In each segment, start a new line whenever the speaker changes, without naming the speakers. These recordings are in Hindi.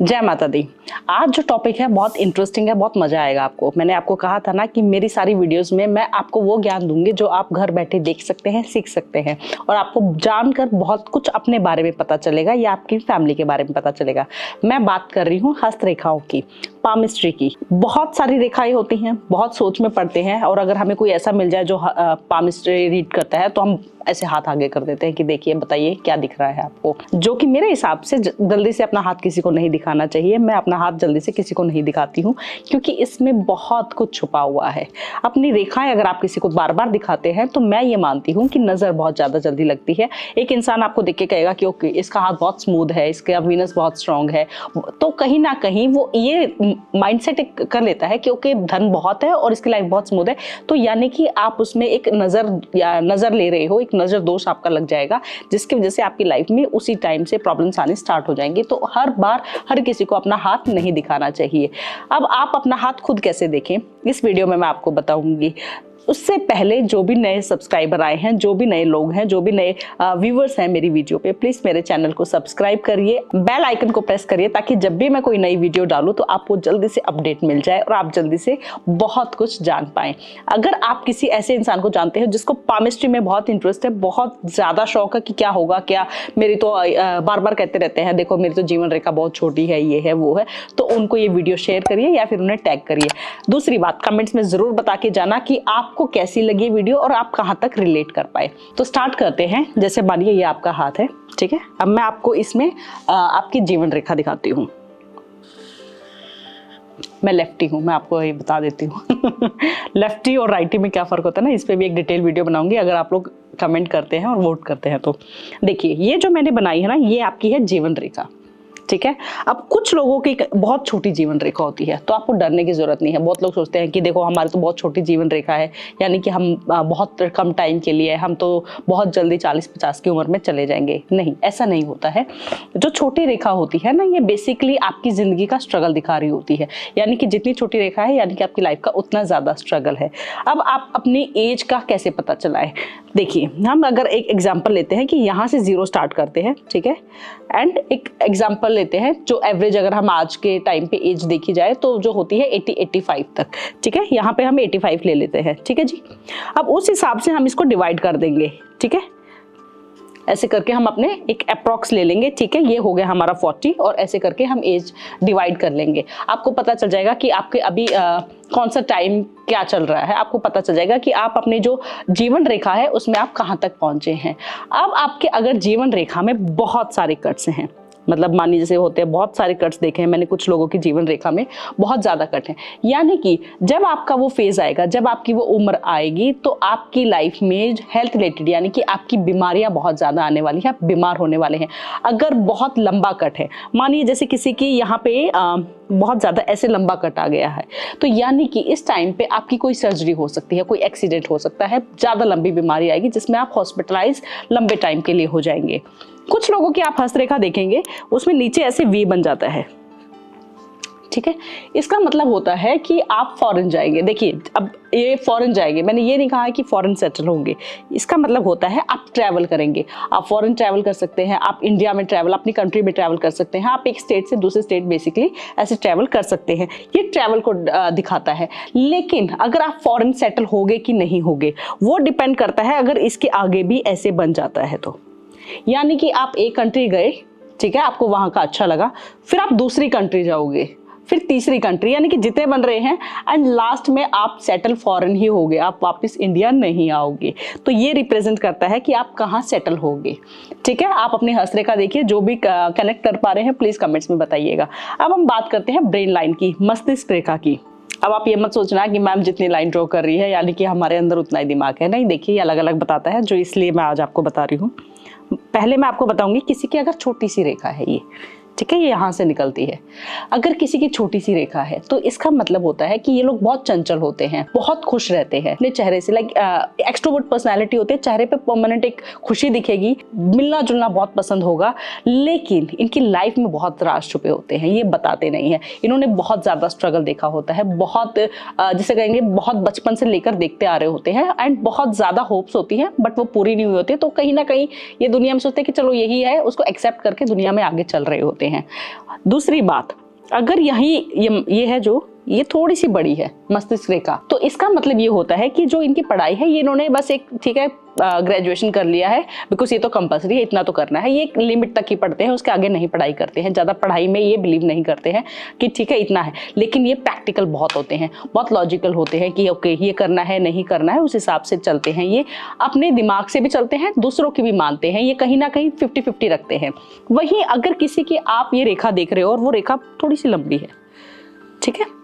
जय माता दी। आज जो टॉपिक है बहुत इंटरेस्टिंग है, बहुत मजा आएगा आपको। मैंने आपको कहा था ना कि मेरी सारी वीडियोस में मैं आपको वो ज्ञान दूंगी जो आप घर बैठे देख सकते हैं, सीख सकते हैं और आपको जानकर बहुत कुछ अपने बारे में पता चलेगा या आपकी फैमिली के बारे में पता चलेगा। मैं बात कर रही हूँ हस्तरेखाओं की, पामिस्ट्री की। बहुत सारी रेखाएं होती हैं, बहुत सोच में पड़ते हैं और अगर हमें कोई ऐसा मिल जाए जो पामिस्ट्री रीड करता है तो हम ऐसे हाथ आगे कर देते हैं कि देखिए बताइए क्या दिख रहा है आपको, जो कि मेरे हिसाब से जल्दी से अपना हाथ किसी को नहीं दिखाना चाहिए। मैं अपना हाथ जल्दी से किसी को नहीं दिखाती हूँ क्योंकि इसमें बहुत कुछ छुपा हुआ है। अपनी रेखाएं अगर आप किसी को बार बार दिखाते हैं तो मैं ये मानती हूँ कि नजर बहुत ज्यादा जल्दी लगती है। एक इंसान आपको देख के कहेगा कि ओके इसका हाथ बहुत स्मूथ है, इसका वीनस बहुत स्ट्रांग है, तो कहीं ना कहीं वो ये माइंडसेट कर लेता है कि ओके धन बहुत है और इसकी लाइफ बहुत स्मूथ है, तो यानी कि आप उसमें एक नजर ले रहे हो, एक नजर दोष आपका लग जाएगा जिसकी वजह से आपकी लाइफ में उसी टाइम से प्रॉब्लम्स आने स्टार्ट हो जाएंगी। तो हर बार हर किसी को अपना हाथ नहीं दिखाना चाहिए। अब आप अपना हाथ खुद कैसे देखें इस वीडियो में मैं आपको बताऊंगी। उससे पहले जो भी नए सब्सक्राइबर आए हैं, जो भी नए लोग हैं, जो भी नए व्यूवर्स हैं मेरी वीडियो पे, प्लीज मेरे चैनल को सब्सक्राइब करिए, बेल आइकन को प्रेस करिए ताकि जब भी मैं कोई नई वीडियो डालूं तो आपको जल्दी से अपडेट मिल जाए और आप जल्दी से बहुत कुछ जान पाएं। अगर आप किसी ऐसे इंसान को जानते हैं जिसको पामिस्ट्री में बहुत इंटरेस्ट है, बहुत ज्यादा शौक है कि क्या होगा क्या, मेरी तो बार बार कहते रहते हैं देखो मेरी तो जीवन रेखा बहुत छोटी है, ये है वो है, तो उनको ये वीडियो शेयर करिए या फिर उन्हें टैग करिए। दूसरी बात, कमेंट्स में जरूर बता के जाना कि आपको कैसी लगी वीडियो और आप कहां तक रिलेट कर पाए। तो स्टार्ट करते हैं। जैसे मानिए ये आपका हाथ है, ठीक है। अब मैं आपको इसमें आपकी जीवन रेखा दिखाती हूँ। मैं लेफ्टी हूँ, मैं आपको ये बता देती हूँ लेफ्टी और राइटी में क्या फर्क होता है ना, इस पे भी एक डिटेल वीडियो बनाऊंगी अगर आप लोग कमेंट करते हैं और वोट करते हैं तो। देखिए ये जो मैंने बनाई है ना, ये आपकी है जीवन रेखा, ठीक है। अब कुछ लोगों की बहुत छोटी जीवन रेखा होती है तो आपको डरने की जरूरत नहीं है। बहुत लोग सोचते हैं कि देखो हमारी तो बहुत छोटी जीवन रेखा है, यानी कि हम बहुत कम टाइम के लिए, हम तो बहुत जल्दी 40-50 की उम्र में चले जाएंगे। नहीं, ऐसा नहीं होता है। जो छोटी रेखा होती है ना, ये बेसिकली आपकी जिंदगी का स्ट्रगल दिखा रही होती है, यानी कि जितनी छोटी रेखा है यानी कि आपकी लाइफ का उतना ज्यादा स्ट्रगल है। अब आप अपनी एज का कैसे पता चलाए, देखिए हम अगर एक एग्जाम्पल लेते हैं कि यहाँ से 0 स्टार्ट करते हैं, ठीक है, एंड एक एग्जाम्पल लेते हैं जो एवरेज अगर हम आज के टाइम पे एज देखी जाए तो जो होती है 80-85 तक, ठीक है। यहाँ पे हम 85 ले लेते हैं, ठीक है जी। अब उस हिसाब से हम इसको डिवाइड कर देंगे, ठीक है। ऐसे करके हम अपने एक अप्रॉक्स ले लेंगे, ठीक है। ये हो गया हमारा 40 और ऐसे करके हम एज डिवाइड कर लेंगे। आपको पता चल जाएगा कि आपके अभी कौन सा टाइम क्या चल रहा है। आपको पता चल जाएगा कि आप अपने जो जीवन रेखा है उसमें आप कहाँ तक पहुंचे हैं। अब आपके अगर जीवन रेखा में बहुत सारे कट्स हैं, मतलब मानिए जैसे होते हैं बहुत सारे कट्स देखे हैं मैंने, कुछ लोगों की जीवन रेखा में बहुत ज्यादा कट हैं, यानी कि जब आपका वो फेज आएगा, जब आपकी वो उम्र आएगी तो आपकी लाइफ में हेल्थ रिलेटेड यानी कि आपकी बीमारियां बहुत ज्यादा आने वाली हैं, आप बीमार होने वाले हैं। अगर बहुत लंबा कट है, मानिए जैसे किसी की यहाँ पे बहुत ज्यादा ऐसे लंबा कट आ गया है, तो यानी कि इस टाइम पे आपकी कोई सर्जरी हो सकती है, कोई एक्सीडेंट हो सकता है, ज्यादा लंबी बीमारी आएगी जिसमें आप हॉस्पिटलाइज लंबे टाइम के लिए हो जाएंगे। कुछ लोगों की आप हस्तरेखा देखेंगे उसमें नीचे ऐसे वी बन जाता है, ठीक है। इसका मतलब होता है कि आप फॉरेन जाएंगे। देखिए अब ये फॉरेन जाएंगे, मैंने ये नहीं कहा है कि फॉरेन सेटल होंगे, इसका मतलब होता है आप ट्रैवल करेंगे। आप फॉरेन ट्रैवल कर सकते हैं, आप इंडिया में ट्रैवल, अपनी कंट्री में ट्रैवल कर सकते हैं, आप एक स्टेट से दूसरे स्टेट बेसिकली ऐसे ट्रैवल कर सकते हैं। ये ट्रैवल को दिखाता है। लेकिन अगर आप फॉरेन सेटल होगे कि नहीं होगे वो डिपेंड करता है अगर इसके आगे भी ऐसे बन जाता है तो, यानी कि आप एक कंट्री गए, ठीक है, आपको वहां का अच्छा लगा, फिर आप दूसरी कंट्री जाओगे, फिर तीसरी कंट्री, यानी कि जितने बन रहे हैं एंड लास्ट में आप सेटल फॉरेन ही होगे, आप वापस इंडिया नहीं आओगे। तो ये रिप्रेजेंट करता है कि आप कहाँ सेटल होगे, ठीक है। आप अपनी हस्तरेखा देखिए, जो भी कनेक्ट कर पा रहे हैं प्लीज कमेंट्स में बताइएगा। अब हम बात करते हैं ब्रेन लाइन की, मस्तिष्क रेखा की। अब आप ये मत सोचना कि मैम जितनी लाइन ड्रॉ कर रही है यानी कि हमारे अंदर उतना ही दिमाग है, नहीं। देखिए ये अलग अलग बताता है, जो इसलिए मैं आज आपको बता रही हूँ। पहले मैं आपको बताऊंगी किसी की अगर छोटी सी रेखा है ये, ठीक है, ये यहाँ से निकलती है। अगर किसी की छोटी सी रेखा है तो इसका मतलब होता है कि ये लोग बहुत चंचल होते हैं, बहुत खुश रहते हैं अपने चेहरे से, लाइक एक्सट्रोवर्ट पर्सनालिटी होती है, चेहरे पे परमानेंट एक खुशी दिखेगी, मिलना जुलना बहुत पसंद होगा। लेकिन इनकी लाइफ में बहुत राज छुपे होते हैं, ये बताते नहीं है। इन्होंने बहुत ज्यादा स्ट्रगल देखा होता है, बहुत जिसे कहेंगे बहुत बचपन से लेकर देखते आ रहे होते हैं एंड बहुत ज्यादा होप्स होती है बट वो पूरी नहीं हुई होती। तो कहीं ना कहीं ये दुनिया में सोचते हैं कि चलो यही है, उसको एक्सेप्ट करके दुनिया में आगे चल रहे होते हैं। हैं। दूसरी बात, अगर ये है जो ये थोड़ी सी बड़ी है मस्तिष्क रेखा, तो इसका मतलब ये होता है कि जो इनकी पढ़ाई है, ये इन्होंने बस एक ठीक है ग्रेजुएशन कर लिया है, बिकॉज ये तो कंपलसरी है, इतना तो करना है, ये एक लिमिट तक ही पढ़ते हैं, उसके आगे नहीं पढ़ाई करते हैं, ज़्यादा पढ़ाई में ये बिलीव नहीं करते हैं कि ठीक है इतना है। लेकिन ये प्रैक्टिकल बहुत होते हैं, बहुत लॉजिकल होते हैं कि ओके ये करना है नहीं करना है, उस हिसाब से चलते हैं। ये अपने दिमाग से भी चलते हैं, दूसरों की भी मानते हैं, ये कहीं ना कहीं 50-50 रखते हैं। वहीं अगर किसी की आप ये रेखा देख रहे हो और वो रेखा थोड़ी सी लंबी है, ठीक है,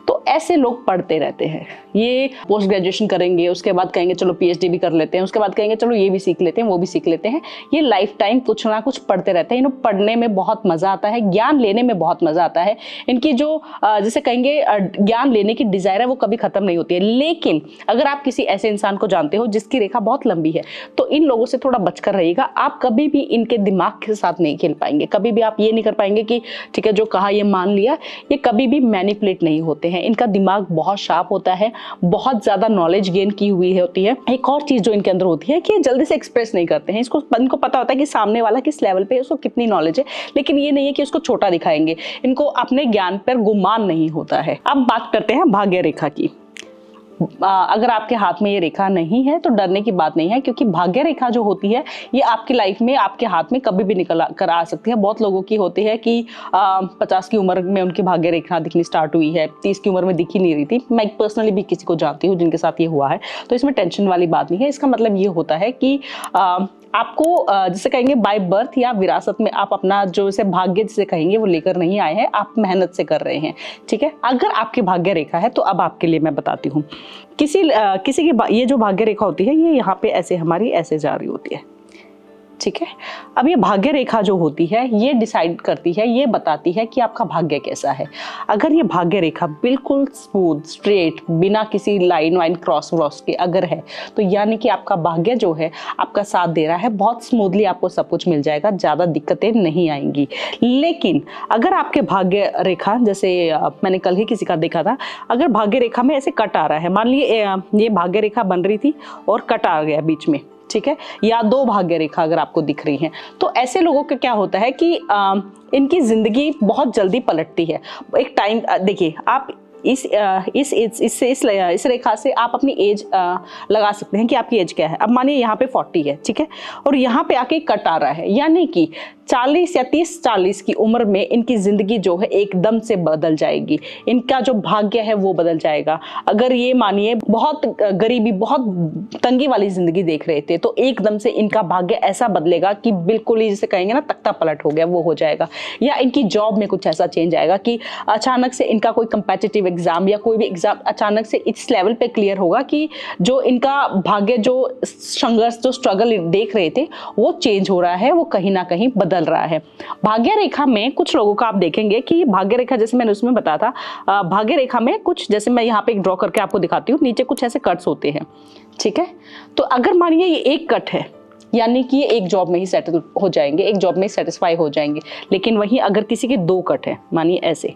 तो ऐसे लोग पढ़ते रहते हैं। ये पोस्ट ग्रेजुएशन करेंगे, उसके बाद कहेंगे चलो पीएचडी भी कर लेते हैं, उसके बाद कहेंगे चलो ये भी सीख लेते हैं, वो भी सीख लेते हैं। ये लाइफ टाइम कुछ ना कुछ पढ़ते रहते हैं। इन्हें पढ़ने में बहुत मजा आता है, ज्ञान लेने में बहुत मजा आता है। इनकी जो जैसे कहेंगे ज्ञान लेने की डिजायर है वो कभी खत्म नहीं होती है। लेकिन अगर आप किसी ऐसे इंसान को जानते हो जिसकी रेखा बहुत लंबी है, तो इन लोगों से थोड़ा बचकर रहिएगा। आप कभी भी इनके दिमाग के साथ नहीं खेल पाएंगे, कभी भी आप ये नहीं कर पाएंगे कि ठीक है जो कहा ये मान लिया। ये कभी भी मैनिपुलेट नहीं होते हैं, इनका दिमाग बहुत शार्प होता है, बहुत ज्यादा नॉलेज गेन की हुई होती है। एक और चीज जो इनके अंदर होती है कि जल्दी से एक्सप्रेस नहीं करते हैं। इनको पता होता है कि सामने वाला किस लेवल पे है, उसको कितनी नॉलेज है, लेकिन ये नहीं है कि उसको छोटा दिखाएंगे। इनको अपने ज्ञान पर गुमान नहीं होता है। अब बात करते हैं भाग्य रेखा की। अगर आपके हाथ में ये रेखा नहीं है तो डरने की बात नहीं है, क्योंकि भाग्य रेखा जो होती है ये आपकी लाइफ में आपके हाथ में कभी भी निकल कर आ सकती है। बहुत लोगों की होती है कि 50 की उम्र में उनकी भाग्य रेखा दिखनी स्टार्ट हुई है, 30 की उम्र में दिख ही नहीं रही थी। मैं पर्सनली भी किसी को जानती हूँ जिनके साथ ये हुआ है, तो इसमें टेंशन वाली बात नहीं है। इसका मतलब ये होता है कि आपको जिसे कहेंगे बाय बर्थ या विरासत में आप अपना जो इसे भाग्य जिसे कहेंगे वो लेकर नहीं आए हैं, आप मेहनत से कर रहे हैं, ठीक है। अगर आपकी भाग्य रेखा है तो अब आपके लिए मैं बताती हूँ। किसी की ये जो भाग्य रेखा होती है ये यहाँ पे ऐसे हमारी ऐसे जा रही होती है, ठीक है। अब ये भाग्य रेखा जो होती है ये डिसाइड करती है, ये बताती है कि आपका भाग्य कैसा है। अगर ये भाग्य रेखा बिल्कुल स्मूथ स्ट्रेट बिना किसी लाइन वाइन क्रॉस व्रॉस के अगर है, तो यानी कि आपका भाग्य जो है आपका साथ दे रहा है, बहुत स्मूथली आपको सब कुछ मिल जाएगा, ज़्यादा दिक्कतें नहीं आएंगी। लेकिन अगर आपके भाग्य रेखा, जैसे मैंने कल ही किसी का देखा था, अगर भाग्य रेखा में ऐसे कट आ रहा है, मान लीजिए ये भाग्य रेखा बन रही थी और कट आ गया बीच में, ठीक है, या 2 भाग्य रेखा अगर आपको दिख रही हैं, तो ऐसे लोगों का क्या होता है कि इनकी जिंदगी बहुत जल्दी पलटती है। एक टाइम देखिए, आप इस रेखा से आप अपनी एज लगा सकते हैं कि आपकी एज क्या है। अब मानिए यहाँ पे 40 है, ठीक है, और यहाँ पे आके कट आ रहा है, यानी कि 40 या 30-40 की उम्र में इनकी जिंदगी जो है एकदम से बदल जाएगी। इनका जो भाग्य है वो बदल जाएगा। अगर ये मानिए बहुत गरीबी, बहुत तंगी वाली जिंदगी देख रहे थे, तो एकदम से इनका भाग्य ऐसा बदलेगा कि बिल्कुल ही जिसे कहेंगे ना तख्ता पलट हो गया, वो हो जाएगा। या इनकी जॉब में कुछ ऐसा चेंज आएगा कि अचानक से इनका कोई कंपेटिटिव एग्जाम या कोई भी एग्जाम अचानक से इस लेवल पे क्लियर होगा कि जो इनका भाग्य, जो संघर्ष, जो स्ट्रगल देख रहे थे वो चेंज हो रहा है, वो कहीं ना कहीं बदल रहा है। भाग्य रेखा में कुछ लोगों का आप देखेंगे कि भाग्य रेखा, जैसे मैंने उसमें बताया था, भाग्य रेखा में कुछ, जैसे मैं यहाँ पे एक ड्रॉ करके आपको दिखाती हूँ, नीचे कुछ ऐसे कट्स होते हैं, ठीक है। तो अगर मानिए ये एक कट है, यानी कि ये एक जॉब में ही सेटल हो जाएंगे, एक जॉब में सेटिस्फाई हो जाएंगे। लेकिन वहीं अगर किसी के 2 कट है, मानिए ऐसे,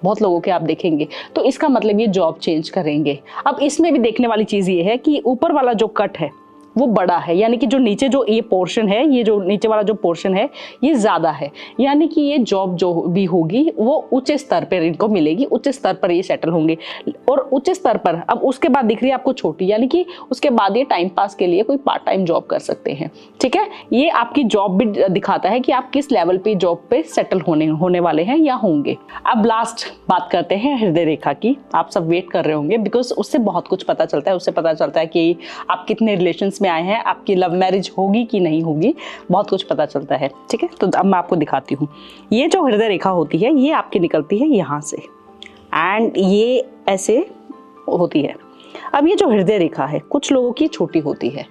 बहुत लोगों के आप देखेंगे, तो इसका मतलब ये जॉब चेंज करेंगे। अब इसमें भी देखने वाली चीज ये है कि ऊपर वाला जो कट है वो बड़ा है, यानी कि जो नीचे जो ये पोर्शन है, ये जो नीचे वाला जो पोर्शन है ये ज्यादा है, यानी कि ये जॉब जो भी होगी वो उच्च स्तर पर इनको मिलेगी, उच्च स्तर पर ये सेटल होंगे। और उच्च स्तर पर अब उसके बाद दिख रही है आपको छोटी, यानी कि उसके बाद ये टाइम पास के लिए कोई पार्ट टाइम जॉब कर सकते हैं, ठीक है। ये आपकी जॉब भी दिखाता है कि आप किस लेवल पे जॉब पे सेटल होने वाले हैं या होंगे। अब लास्ट बात करते हैं हृदय रेखा की। आप सब वेट कर रहे होंगे, बिकॉज उससे बहुत कुछ पता चलता है। उससे पता चलता है कि आप कितने रिलेशंस में आए हैं, आपकी लव मैरिज होगी कि नहीं होगी, बहुत कुछ पता चलता है, ठीक है। तो अब मैं आपको दिखाती हूँ। ये जो हृदय रेखा होती है ये आपकी निकलती है यहाँ से, एंड ये ऐसे होती है। अब ये जो हृदय रेखा है कुछ लोगों की छोटी होती है,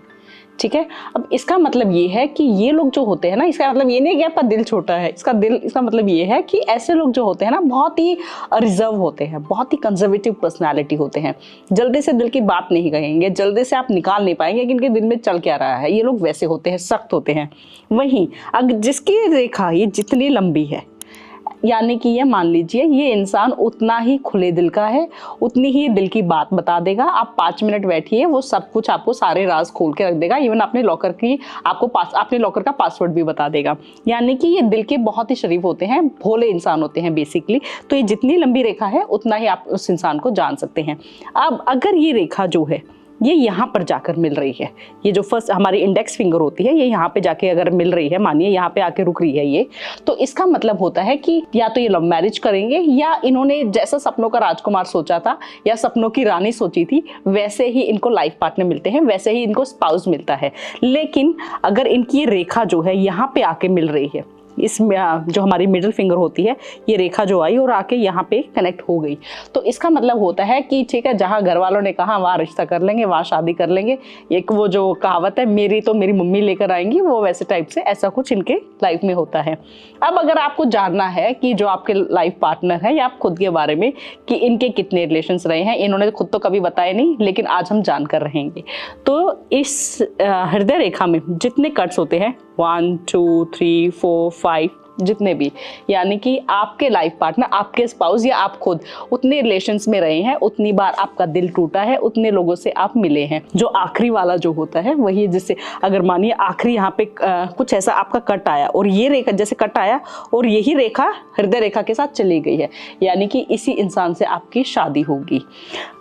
ठीक है। अब इसका मतलब ये है कि ये लोग जो होते हैं ना, इसका मतलब ये नहीं कि आपका दिल छोटा है, इसका मतलब ये है कि ऐसे लोग जो होते हैं ना बहुत ही रिजर्व होते हैं, बहुत ही कंजर्वेटिव पर्सनालिटी होते हैं, जल्दी से दिल की बात नहीं कहेंगे, जल्दी से आप निकाल नहीं पाएंगे कि इनके दिल में चल क्या रहा है। ये लोग वैसे होते हैं, सख्त होते हैं। वहीं अगर जिसकी रेखा ये जितनी लंबी है, यानी कि ये मान लीजिए ये इंसान उतना ही खुले दिल का है, उतनी ही दिल की बात बता देगा। आप 5 मिनट बैठिए, वो सब कुछ आपको सारे राज खोल के रख देगा, इवन अपने लॉकर की आपको अपने लॉकर का पासवर्ड भी बता देगा। यानी कि ये दिल के बहुत ही शरीफ होते हैं, भोले इंसान होते हैं बेसिकली। तो ये जितनी लंबी रेखा है उतना ही आप उस इंसान को जान सकते हैं। अब अगर ये रेखा जो है ये यहाँ पर जाकर मिल रही है, ये जो फर्स्ट हमारी इंडेक्स फिंगर होती है ये यहाँ पे जाके अगर मिल रही है, मानिए यहाँ पे आके रुक रही है ये, तो इसका मतलब होता है कि या तो ये लव मैरिज करेंगे या इन्होंने जैसा सपनों का राजकुमार सोचा था या सपनों की रानी सोची थी वैसे ही इनको लाइफ पार्टनर मिलते हैं, वैसे ही इनको स्पाउस मिलता है। लेकिन अगर इनकी ये रेखा जो है यहाँ पे आके मिल रही है, इसमें जो हमारी मिडिल फिंगर होती है ये रेखा जो आई और आके यहाँ पे कनेक्ट हो गई, तो इसका मतलब होता है कि ठीक है, जहाँ घर वालों ने कहा वहाँ रिश्ता कर लेंगे, वहाँ शादी कर लेंगे। एक वो जो कहावत है मेरी तो मेरी मम्मी लेकर आएंगी, वो वैसे टाइप से ऐसा कुछ इनके लाइफ में होता है। अब अगर आपको जानना है कि जो आपके लाइफ पार्टनर है या आप खुद के बारे में कि इनके कितने रिलेशंस रहे हैं, इन्होंने खुद तो कभी बताए नहीं लेकिन आज हम जानकर रहेंगे। तो इस हृदय रेखा में जितने कट्स होते हैं 1 2 3 4 5 जितने भी, यानी कि आपके लाइफ पार्टनर, आपके स्पाउस या आप खुद उतने रिलेशंस में रहे हैं, उतनी बार आपका दिल टूटा है, उतने लोगों से आप मिले हैं। जो आखिरी वाला जो होता है वही, जिससे अगर मानिए आखिरी यहाँ पे कुछ ऐसा आपका कट आया और ये रेखा जैसे कट आया और यही रेखा हृदय रेखा के साथ चली गई है, यानी कि इसी इंसान से आपकी शादी होगी।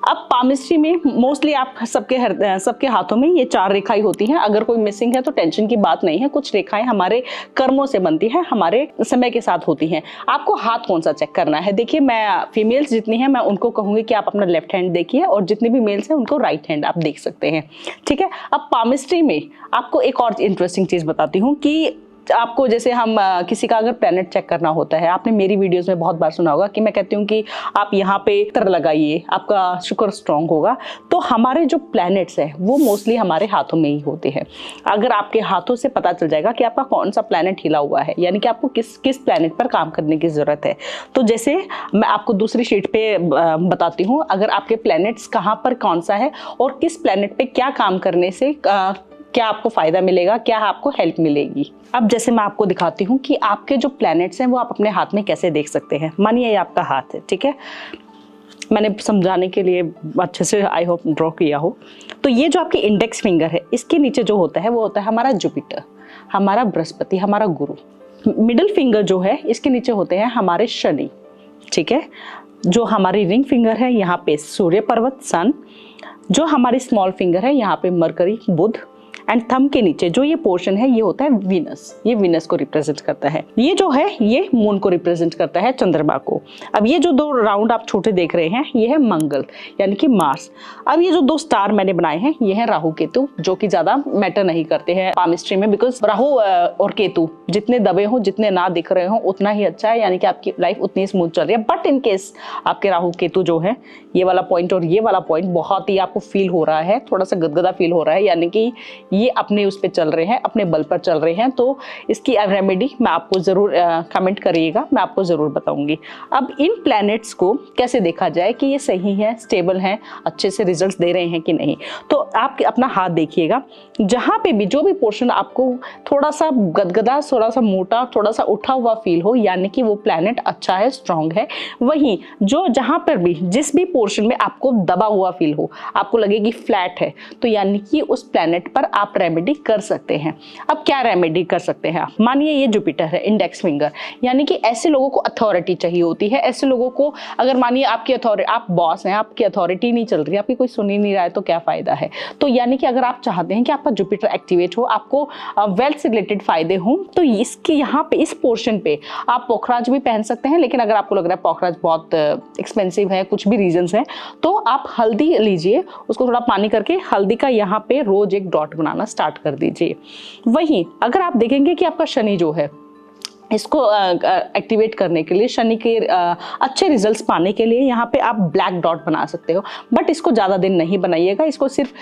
अब पामिस्ट्री में मोस्टली आप सबके हाथों में ये 4 रेखाएं होती हैं। अगर कोई मिसिंग है तो टेंशन की बात नहीं है, कुछ रेखाएं हमारे कर्मों से बनती है, हमारे समय के साथ होती हैं। आपको हाथ कौन सा चेक करना है, देखिए मैं फीमेल्स जितनी हैं मैं उनको कहूंगी कि आप अपना लेफ्ट हैंड देखिए और जितने भी मेल्स हैं उनको राइट हैंड आप देख सकते हैं, ठीक है। अब पामिस्ट्री में आपको एक और इंटरेस्टिंग चीज बताती हूँ कि आपको जैसे हम किसी का अगर प्लैनेट चेक करना होता है, आपने मेरी वीडियोस में बहुत बार सुना होगा कि मैं कहती हूँ कि आप यहाँ पे तिर लगाइए, आपका शुक्र स्ट्रांग होगा। तो हमारे जो प्लैनेट्स हैं वो मोस्टली हमारे हाथों में ही होते हैं। अगर आपके हाथों से पता चल जाएगा कि आपका कौन सा प्लैनेट हिला हुआ है, यानी कि आपको किस प्लैनेट पर काम करने की जरूरत है। तो जैसे मैं आपको दूसरी शीट पे बताती हूँ, अगर आपके प्लैनेट्स कहाँ पर कौन सा है और किस प्लैनेट पे क्या काम करने से क्या आपको फायदा मिलेगा, क्या आपको हेल्प मिलेगी। अब जैसे मैं आपको दिखाती हूँ कि आपके जो प्लैनेट्स हैं वो आप अपने हाथ में कैसे देख सकते हैं। मानिए ये आपका हाथ है, ठीक है, मैंने समझाने के लिए अच्छे से आई होप ड्रॉ किया हो। तो ये जो आपकी इंडेक्स फिंगर है इसके नीचे जो होता है वो होता है हमारा जुपिटर, हमारा बृहस्पति, हमारा गुरु। मिडिल फिंगर जो है इसके नीचे होते हैं हमारे शनि, ठीक है। जो हमारी रिंग फिंगर है यहाँ पे सूर्य पर्वत सन, जो हमारी स्मॉल फिंगर है यहाँ पे मरकरी बुध, एंड थंब के नीचे जो ये पोर्शन है ये होता है वीनस, ये वीनस को रिप्रेजेंट करता है। ये जो है ये मून को रिप्रेजेंट करता है, चंद्रमा को। अब ये जो 2 राउंड आप छोटे देख रहे हैं ये है मंगल यानी कि मार्स। अब ये जो 2 स्टार मैंने बनाए हैं ये है राहु केतु, जो कि ज्यादा मैटर नहीं करते हैं पामिस्ट्री में, बिकॉज राहु और केतु जितने दबे हो, जितने ना दिख रहे हो उतना ही अच्छा है, यानी कि आपकी लाइफ उतनी स्मूथ चल रही है। बट इन केस आपके राहु केतु जो है ये वाला पॉइंट और ये वाला पॉइंट बहुत ही आपको फील हो रहा है, थोड़ा सा गदगदा फील हो रहा है, यानी कि ये अपने उस पे चल रहे हैं, अपने बल पर चल रहे हैं, तो इसकी रेमेडी मैं आपको जरूर कमेंट करिएगा, मैं आपको जरूर बताऊंगी। अब इन प्लैनेट्स को कैसे देखा जाए कि ये सही है, स्टेबल हैं, अच्छे से रिजल्ट्स दे रहे हैं कि नहीं। तो आप अपना हाथ देखिएगा, जहां पे भी जो भी पोर्शन आपको थोड़ा सा गदगदा, थोड़ा सा मोटा, थोड़ा सा उठा हुआ फील हो, यानी कि वो प्लैनेट अच्छा है, स्ट्रांग है। वहीं जो जहां पर भी जिस भी पोर्शन में आपको दबा हुआ फील हो, आपको लगे कि फ्लैट है, तो यानी कि उस प्लैनेट पर आप रेमेडी कर सकते हैं। अब क्या रेमेडी कर सकते हैं आप, मानिए ये जुपिटर है इंडेक्स फिंगर, यानी कि ऐसे लोगों को अथॉरिटी चाहिए होती है। ऐसे लोगों को अगर मानिए आपकी अथॉरिटी, आप बॉस हैं, आपकी अथॉरिटी नहीं चल रही, आपकी कोई सुन ही नहीं रहा है, तो क्या फायदा है। तो यानी कि अगर आप चाहते हैं कि आपका जुपिटर एक्टिवेट हो, आपको वेल्थ से रिलेटेड फायदे हों, तो इसके यहाँ पे इस पोर्शन पे आप पोखराज भी पहन सकते हैं। लेकिन अगर आपको लग रहा है पोखराज बहुत एक्सपेंसिव है, कुछ भी रीजंस हैं, तो आप हल्दी लीजिए, उसको थोड़ा पानी करके हल्दी का यहाँ पे रोज एक डॉट बनाना स्टार्ट कर दीजिए। वहीं अगर आप देखेंगे कि आपका शनि जो है इसको एक्टिवेट करने के लिए, शनि के अच्छे रिजल्ट्स पाने के लिए यहाँ पे आप ब्लैक डॉट बना सकते हो। बट इसको ज़्यादा दिन नहीं बनाइएगा, इसको सिर्फ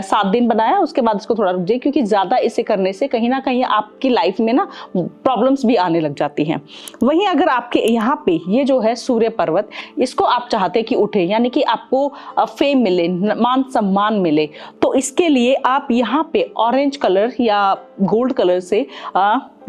7 दिन बनाया, उसके बाद इसको थोड़ा रुक जाइए, क्योंकि ज़्यादा इसे करने से कहीं ना कहीं आपकी लाइफ में ना प्रॉब्लम्स भी आने लग जाती हैं। वहीं अगर आपके यहाँ पे ये जो है सूर्य पर्वत, इसको आप चाहते कि उठे, यानी कि आपको फेम मिले, मान सम्मान मिले, तो इसके लिए आप यहाँ पे ऑरेंज कलर या गोल्ड कलर से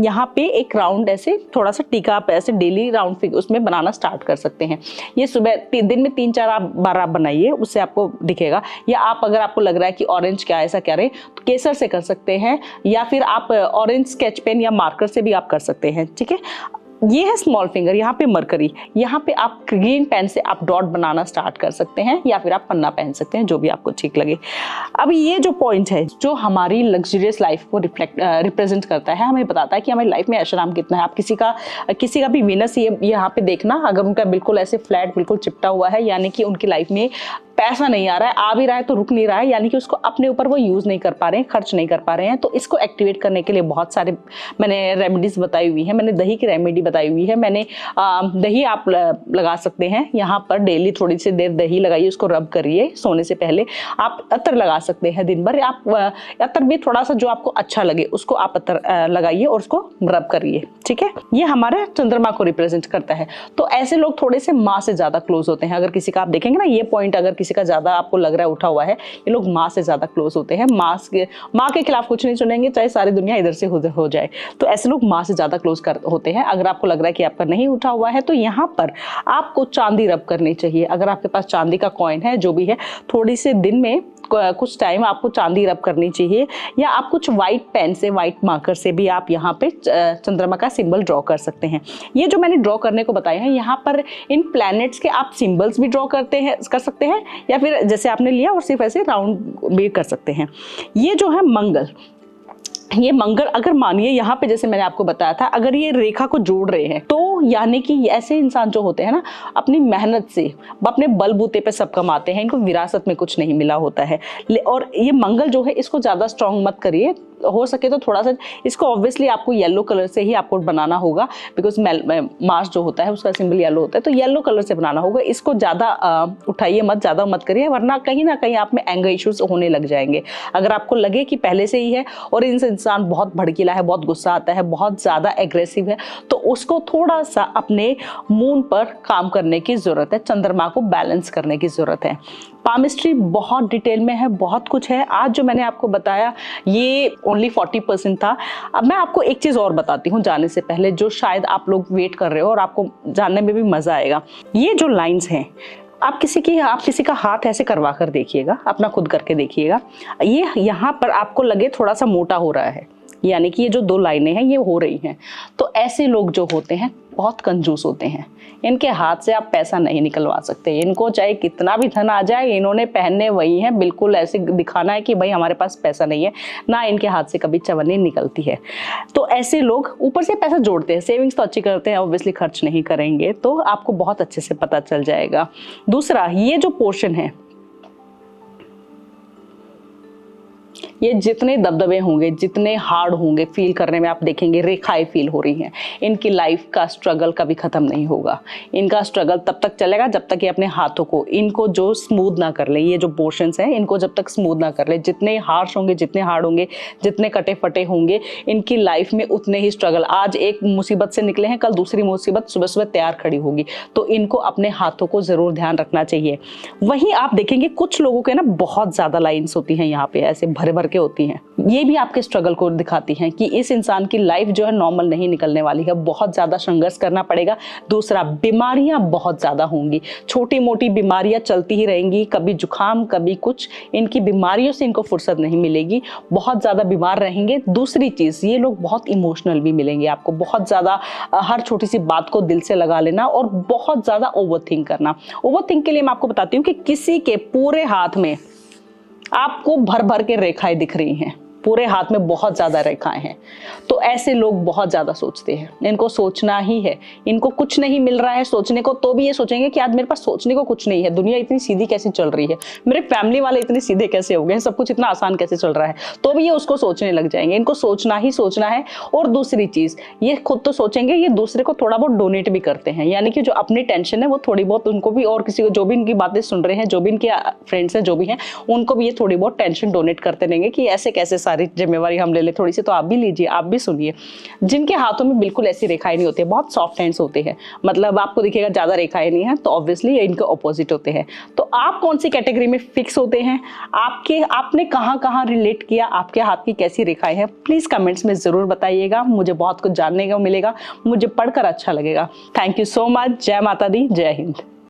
यहाँ पे एक राउंड ऐसे थोड़ा सा टीका आप ऐसे डेली राउंड फिगर उसमें बनाना स्टार्ट कर सकते हैं। ये सुबह दिन में 3-4 बार आप बनाइए, उससे आपको दिखेगा। या आप अगर आपको लग रहा है कि ऑरेंज क्या ऐसा क्या रहे तो केसर से कर सकते हैं, या फिर आप ऑरेंज स्केच पेन या मार्कर से भी आप कर सकते हैं। ठीक है, ये है स्मॉल फिंगर, यहाँ पे मरकरी, यहाँ पे आप ग्रीन पेन से आप डॉट बनाना स्टार्ट कर सकते हैं, या फिर आप पन्ना पहन सकते हैं, जो भी आपको ठीक लगे। अब ये जो पॉइंट है जो हमारी लग्जरियस लाइफ को रिप्रेजेंट करता है, हमें बताता है कि हमारी लाइफ में ऐशोआराम कितना है। आप किसी का भी वीनस ये यहाँ पे देखना, अगर उनका बिल्कुल ऐसे फ्लैट बिल्कुल चिपटा हुआ है, यानी कि उनकी लाइफ में पैसा नहीं आ रहा है, आ भी रहा है तो रुक नहीं रहा है, यानी कि उसको अपने ऊपर वो यूज नहीं कर पा रहे हैं, खर्च नहीं कर पा रहे हैं। तो इसको एक्टिवेट करने के लिए बहुत सारे मैंने रेमेडीज बताई हुई है। मैंने दही की रेमेडी बताई हुई है। मैंने दही आप लगा सकते हैं यहाँ पर, डेली थोड़ी सी देर दही लगाइए, उसको रब करिए सोने से पहले। आप अतर लगा सकते हैं दिन भर, आप अतर भी थोड़ा सा जो आपको अच्छा लगे उसको आप अतर लगाइए और उसको रब करिए। ठीक है, ये हमारे चंद्रमा को रिप्रेजेंट करता है। तो ऐसे लोग थोड़े से माँ से ज्यादा क्लोज होते हैं। अगर किसी का आप देखेंगे ना, ये पॉइंट अगर किसी का ज्यादा आपको लग रहा है उठा हुआ है, ये लोग माँ से ज्यादा क्लोज होते हैं। माँ के खिलाफ कुछ नहीं सुनेंगे, चाहे सारी दुनिया इधर से उधर हो जाए। तो ऐसे लोग माँ से ज्यादा क्लोज होते हैं। अगर आपको लग रहा है कि आपका नहीं उठा हुआ है, तो यहाँ पर आपको चांदी रब करनी चाहिए। अगर आपके पास चांदी का कॉइन है, जो भी है, थोड़ी से दिन में कुछ टाइम आपको चांदी रब करनी चाहिए। या आप कुछ व्हाइट पेन से, व्हाइट मार्कर से भी आप यहाँ पे चंद्रमा का सिंबल ड्रॉ कर सकते हैं। ये जो मैंने ड्रॉ करने को बताया है, यहाँ पर इन प्लैनेट्स के आप सिंबल्स भी ड्रॉ कर सकते हैं, या फिर जैसे आपने लिया और सिर्फ ऐसे राउंड भी कर सकते हैं। ये जो है मंगल, ये मंगल अगर मानिए यहाँ पे जैसे मैंने आपको बताया था, अगर ये रेखा को जोड़ रहे हैं, तो यानी कि ऐसे इंसान जो होते हैं ना, अपनी मेहनत से अपने बलबूते पे सब कमाते हैं, इनको विरासत में कुछ नहीं मिला होता है। और ये मंगल जो है, इसको ज्यादा स्ट्रॉन्ग मत करिए, हो सके तो थोड़ा सा इसको ऑब्वियसली आपको येलो कलर से ही आपको बनाना होगा, बिकॉज मार्स जो होता है उसका सिंबल येलो होता है, तो येलो कलर से बनाना होगा। इसको ज्यादा उठाइए मत, ज्यादा मत करिए, वरना कहीं ना कहीं आप में एंगर इश्यूज होने लग जाएंगे। अगर आपको लगे कि पहले से ही है और इंसान बहुत भड़कीला है, बहुत गुस्सा आता है, बहुत ज्यादा एग्रेसिव है, तो उसको थोड़ा सा अपने मून पर काम करने की जरूरत है, चंद्रमा को बैलेंस करने की जरूरत है। पामिस्ट्री बहुत डिटेल में है, बहुत कुछ है। आज जो मैंने आपको बताया ये ओनली 40% था। अब मैं आपको एक चीज और बताती हूँ जाने से पहले, जो शायद आप लोग वेट कर रहे हो और आपको जानने में भी मजा आएगा। ये जो लाइंस हैं, आप किसी का हाथ ऐसे करवा कर देखिएगा, अपना खुद करके देखिएगा। ये यहाँ पर आपको लगे थोड़ा सा मोटा हो रहा है, यानी कि ये जो 2 लाइनें हैं ये हो रही हैं, तो ऐसे लोग जो होते हैं बहुत कंजूस होते हैं। इनके हाथ से आप पैसा नहीं निकलवा सकते। इनको चाहे कितना भी धन आ जाए, इन्होंने पहनने वही है, बिल्कुल ऐसे दिखाना है कि भाई हमारे पास पैसा नहीं है ना, इनके हाथ से कभी चवन्नी निकलती है। तो ऐसे लोग ऊपर से पैसा जोड़ते हैं, सेविंग्स तो अच्छी करते हैं, ऑब्वियसली खर्च नहीं करेंगे, तो आपको बहुत अच्छे से पता चल जाएगा। दूसरा, ये जो पोर्शन है, ये जितने दबदबे होंगे, जितने हार्ड होंगे, फील करने में आप देखेंगे रेखाएं फील हो रही हैं। इनकी लाइफ का स्ट्रगल कभी खत्म नहीं होगा। इनका स्ट्रगल तब तक चलेगा जब तक ये अपने हाथों को, इनको जो स्मूथ ना कर ले, ये जो पोर्शंस हैं इनको जब तक स्मूथ ना कर ले, जितने हार्श होंगे, जितने हार्ड होंगे, जितने कटे फटे होंगे, इनकी लाइफ में उतने ही स्ट्रगल। आज एक मुसीबत से निकले हैं, कल दूसरी मुसीबत सुबह सुबह तैयार खड़ी होगी। तो इनको अपने हाथों को जरूर ध्यान रखना चाहिए। वहीं आप देखेंगे कुछ लोगों के ना बहुत ज्यादा लाइन्स होती हैं यहाँ पे, ऐसे भरे भर के होती हैं। ये भी आपके स्ट्रगल को दिखाती हैं कि इस इंसान की लाइफ जो है नॉर्मल नहीं निकलने वाली है, बहुत ज्यादा संघर्ष करना पड़ेगा। दूसरा, बीमारियां बहुत ज्यादा होंगी, छोटी मोटी बीमारियां चलती ही रहेंगी, कभी जुकाम कभी कुछ, इनकी बीमारियों से इनको फुर्सत नहीं मिलेगी, बहुत ज्यादा बीमार रहेंगे। दूसरी चीज, ये लोग बहुत इमोशनल भी मिलेंगे आपको, बहुत ज्यादा हर छोटी सी बात को दिल से लगा लेना और बहुत ज्यादा ओवरथिंक करना। ओवरथिंक के लिए मैं आपको बताती हूँ कि किसी के पूरे हाथ में आपको भर भर के रेखाएं दिख रही हैं, पूरे हाथ में बहुत ज्यादा रेखाएं हैं, तो ऐसे लोग बहुत ज्यादा सोचते हैं। इनको सोचना ही है, इनको कुछ नहीं मिल रहा है सोचने को, तो भी ये सोचेंगे कि आज मेरे पास सोचने को कुछ नहीं है, दुनिया इतनी सीधी कैसे चल रही है, मेरे फैमिली वाले इतने सीधे कैसे हो गए, सब कुछ इतना आसान कैसे चल रहा है, तो भी ये उसको सोचने लग जाएंगे। इनको सोचना ही सोचना है। और दूसरी चीज, ये खुद तो सोचेंगे, ये दूसरे को थोड़ा बहुत डोनेट भी करते हैं, यानी कि जो अपनी टेंशन है वो थोड़ी बहुत उनको भी, और किसी को जो भी इनकी बातें सुन रहे हैं, जो भी इनके फ्रेंड्स हैं, जो भी हैं, उनको भी ये थोड़ी बहुत टेंशन डोनेट करते रहेंगे कि ऐसे कैसे सारी जिम्मेवारी हम ले ले थोड़ी सी, तो आप भी लीजिए, आप भी सुनिए। जिनके हाथों में बिल्कुल ऐसी रेखाएं नहीं होती, बहुत सॉफ्ट हैंड्स होते हैं, मतलब आपको दिखेगा ज़्यादा रेखाएं नहीं है, तो ऑब्वियसली इनके ऑपोजिट होते हैं। तो आप कौन सी कैटेगरी में फिक्स होते हैं, आपने कहाँ कहाँ रिलेट किया, आपके हाथ की कैसी रेखाएं हैं, प्लीज़ कमेंट्स में ज़रूर बताइएगा। मुझे बहुत कुछ जानने को मिलेगा, मुझे पढ़कर अच्छा लगेगा। Thank you so much. जय माता दी, जय हिंद।